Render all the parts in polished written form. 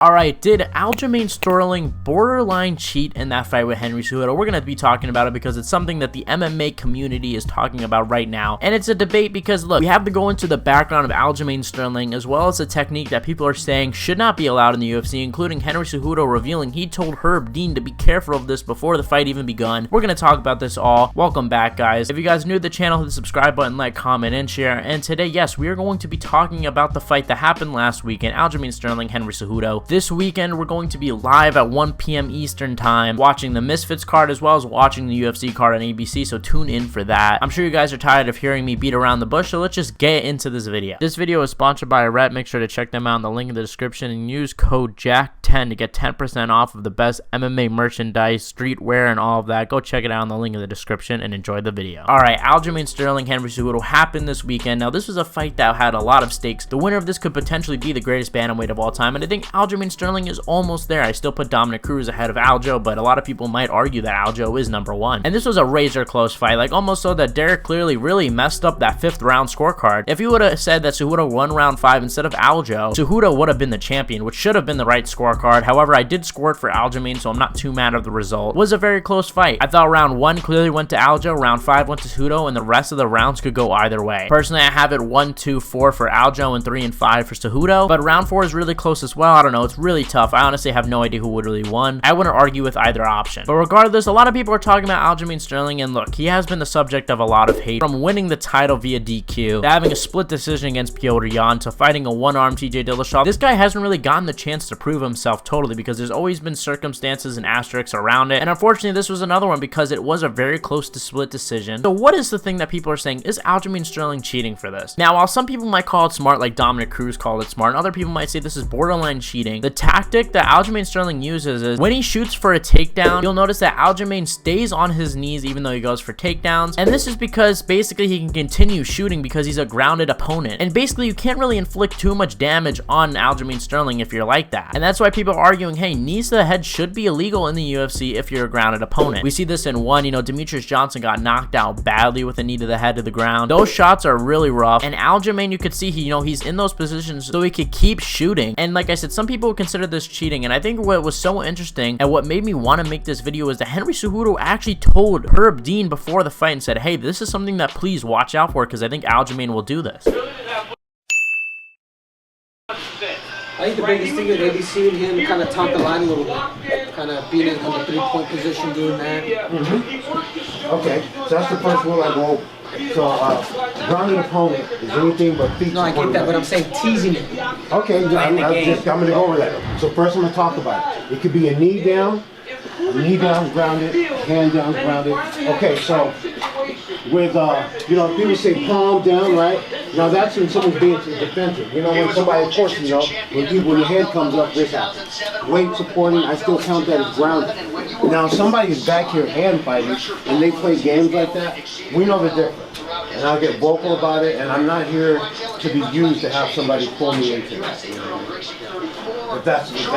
Alright, did Aljamain Sterling borderline cheat in that fight with Henry Cejudo? We're going to be talking about it because it's something that the MMA community is talking about right now. And it's a debate because, look, we have to go into the background of Aljamain Sterling as well as a technique that people are saying should not be allowed in the UFC, including Henry Cejudo revealing he told Herb Dean to be careful of this before the fight even begun. We're going to talk about this all. Welcome back, guys. If you guys are new to the channel, hit the subscribe button, like, comment, and share. And today, yes, we are going to be talking about the fight that happened last weekend, Aljamain Sterling, Henry Cejudo. This weekend, we're going to be live at 1 p.m. Eastern time, watching the Misfits card as well as watching the UFC card on ABC, so tune in for that. I'm sure you guys are tired of hearing me beat around the bush, so let's just get into this video. This video is sponsored by a rep. Make sure to check them out in the link in the description and use code JACK10 to get 10% off of the best MMA merchandise, streetwear, and all of that. Go check it out in the link in the description and enjoy the video. Alright, Aljamain Sterling, Henry Cejudo happened this weekend. Now, this was a fight that had a lot of stakes. The winner of this could potentially be the greatest bantamweight of all time, and I think Aljamain Sterling is almost there. I still put Dominic Cruz ahead of Aljo, but a lot of people might argue that Aljo is #1. And this was a razor close fight, like almost so that Derek clearly really messed up that 5th round scorecard. If he would have said that Cejudo won round 5 instead of Aljo, Cejudo would have been the champion, which should have been the right scorecard. However, I did score it for Aljamain, so I'm not too mad of the result. It was a very close fight. I thought round 1 clearly went to Aljo, round 5 went to Cejudo, and the rest of the rounds could go either way. Personally, I have it 1, 2, 4 for Aljo and 3 and 5 for Cejudo, but round 4 is really close as well. I don't know, it's really tough. I honestly have no idea who would really won. I wouldn't argue with either option. But regardless, a lot of people are talking about Aljamain Sterling, and look, he has been the subject of a lot of hate, from winning the title via DQ, to having a split decision against Petr Yan, to fighting a one-armed TJ Dillashaw. This guy hasn't really gotten the chance to prove himself totally because there's always been circumstances and asterisks around it, and unfortunately this was another one because it was a very close to split decision. So what is the thing that people are saying? Is Aljamain Sterling cheating for this? Now, while some people might call it smart, like Dominic Cruz called it smart, and other people might say this is borderline cheating, the tactic that Aljamain Sterling uses is when he shoots for a takedown, you'll notice that Aljamain stays on his knees even though he goes for takedowns, and this is because basically he can continue shooting because he's a grounded opponent, and basically you can't really inflict too much damage on Aljamain Sterling if you're like that. And that's why people are arguing, hey, knees to the head should be illegal in the UFC if you're a grounded opponent. We see this in one, Demetrius Johnson got knocked out badly with a knee to the head to the ground. Those shots are really rough, and Aljamain, you could see he's in those positions so he could keep shooting. And like I said, some people would consider this cheating, and I think what was so interesting and what made me want to make this video is that Henry Cejudo actually told Herb Dean before the fight and said, hey, this is something that please watch out for because I think Aljamain will do this. I think the biggest thing that they've been seeing him kind of taunt the line a little bit, kind of being in the 3-point position, doing that. Okay, so that's the first rule I go over. So, grounded opponent is anything but feet. No, I get that, but I'm saying teasing it. Okay, I'm going to go over that. So first I'm going to talk about it. It could be a knee down grounded, hand down grounded. Okay, so with people say palm down, right? Now that's when someone's being defensive. When somebody, of course, when your head comes up, this happens. Weight supporting, I still count that as grounded. Now somebody is back here hand fighting and they play games like that, we know the difference. And I'll get vocal about it, and I'm not here to be used to have somebody pull me into that. If that's so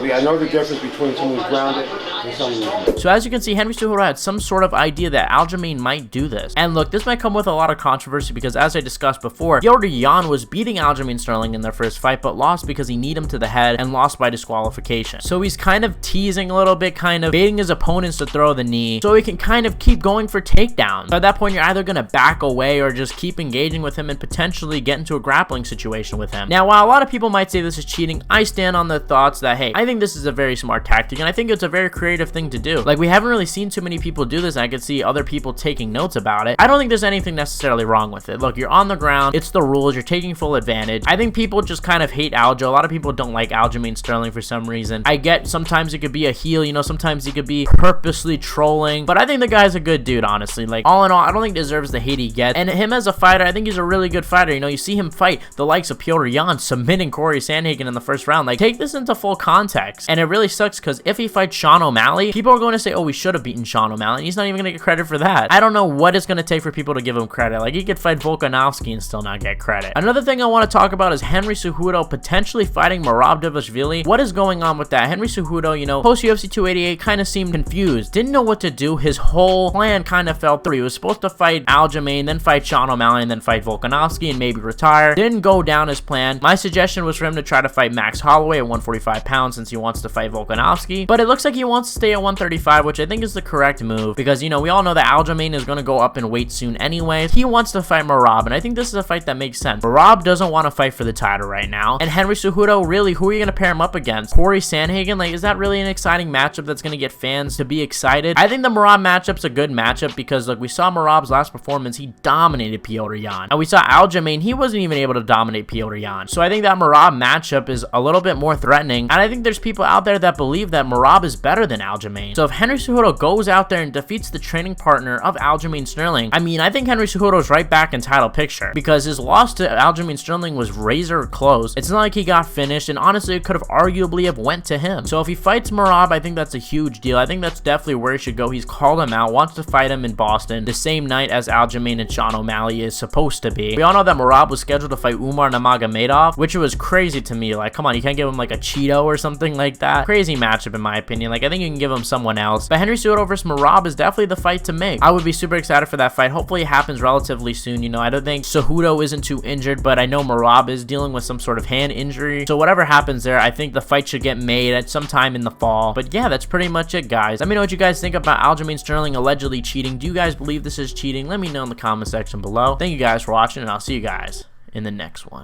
I know the difference between someone who's grounded and someone who's... So as you can see, Henry Cejudo had some sort of idea that Aljamain might do this. And look, this might come with a lot of controversy because as I discussed before, Petr Yan was beating Aljamain Sterling in their first fight, but lost because he kneed him to the head and lost by disqualification. So he's kind of teasing a little bit, kind of baiting his opponents to throw the knee so he can kind of keep going for takedowns. So at that point, you're either going to back away or just keep engaging with him and potentially get into a grappling situation with him. Now, while a lot of people might say this is cheating, I stand on the thoughts that, hey, I think this is a very smart tactic, and I think it's a very creative thing to do. Like, we haven't really seen too many people do this, and I could see other people taking notes about it. I don't think there's anything necessarily wrong with it. Look, you're on the ground, it's the rules, you're taking full advantage. I think people just kind of hate Aljo. A lot of people don't like Aljamain Sterling for some reason. I get sometimes it could be a heel, sometimes he could be purposely trolling, but I think the guy's a good dude, honestly. Like, all in all, I don't think he deserves the hate he gets. And him as a fighter, I think he's a really good fighter. You see him fight the likes of Petr Yan, submitting Corey Sandhagen in the first round. Like, take this into full context. And it really sucks because if he fights Sean O'Malley, people are going to say, oh, we should have beaten Sean O'Malley, and he's not even going to get credit for that. I don't know what it's going to take for people to give him credit. Like, he could fight Volkanovski and still not get credit. Another thing I want to talk about is Henry Cejudo potentially fighting Merab Dvalishvili. What is going on with that? Henry Cejudo, post UFC 288 kind of seemed confused, didn't know what to do. His whole plan kind of fell 3. He was supposed to fight Aljamain, then fight Sean O'Malley, and then fight Volkanovski and maybe retire. Didn't go down as planned. My suggestion was for him to try to fight Max Holloway at 145 pounds since he wants to fight Volkanovski, but it looks like he wants to stay at 135, which I think is the correct move because, you know, we all know that Aljamain is going to go up in weight soon anyway. He wants to fight Merab, and I think this is a fight that makes sense. Merab doesn't want to fight for the title right now, and Henry Cejudo, really, who are you going to pair him up against? Corey Sandhagen? Like, is that really an exciting matchup that's going to get fans to be excited? I think the Merab matchup's a good matchup because, like, we saw Merab's last performance, he dominated Petr Yan, and we saw Aljamain, he wasn't even able to dominate Petr Yan. So I think that Merab matchup is a little bit more threatening, and I think there's people out there that believe that Merab is better than Aljamain. So if Henry Cejudo goes out there and defeats the training partner of Aljamain Sterling, I mean, I think Henry Cejudo's right back in title picture because his loss to Aljamain Sterling was razor close. It's not like he got finished, and honestly, it could have arguably have went to him. So if he fights Merab, I think that's a huge deal. I think that's definitely where he should go. He's called him out, wants to fight him in Boston the same night as Aljamain and Sean O'Malley is supposed to be. We all know that Merab was scheduled to fight Umar Nurmagomedov, which was crazy to me. Like, come on, you can't give him like a Cheeto or something like that. Crazy matchup in my opinion. Like, I think you can give him someone else. But Henry Cejudo versus Merab is definitely the fight to make. I would be super excited for that fight. Hopefully it happens relatively soon. You know, I don't think Cejudo isn't too injured, but I know Merab is dealing with some sort of hand injury. So whatever happens there, I think the fight should get made at some time in the fall. But yeah, that's pretty much it, guys. Let me know what you guys think about Aljamain Sterling allegedly cheating. Do you guys believe this is cheating? Let me know in the comment section below. Thank you guys for watching, and I'll see you guys in the next one.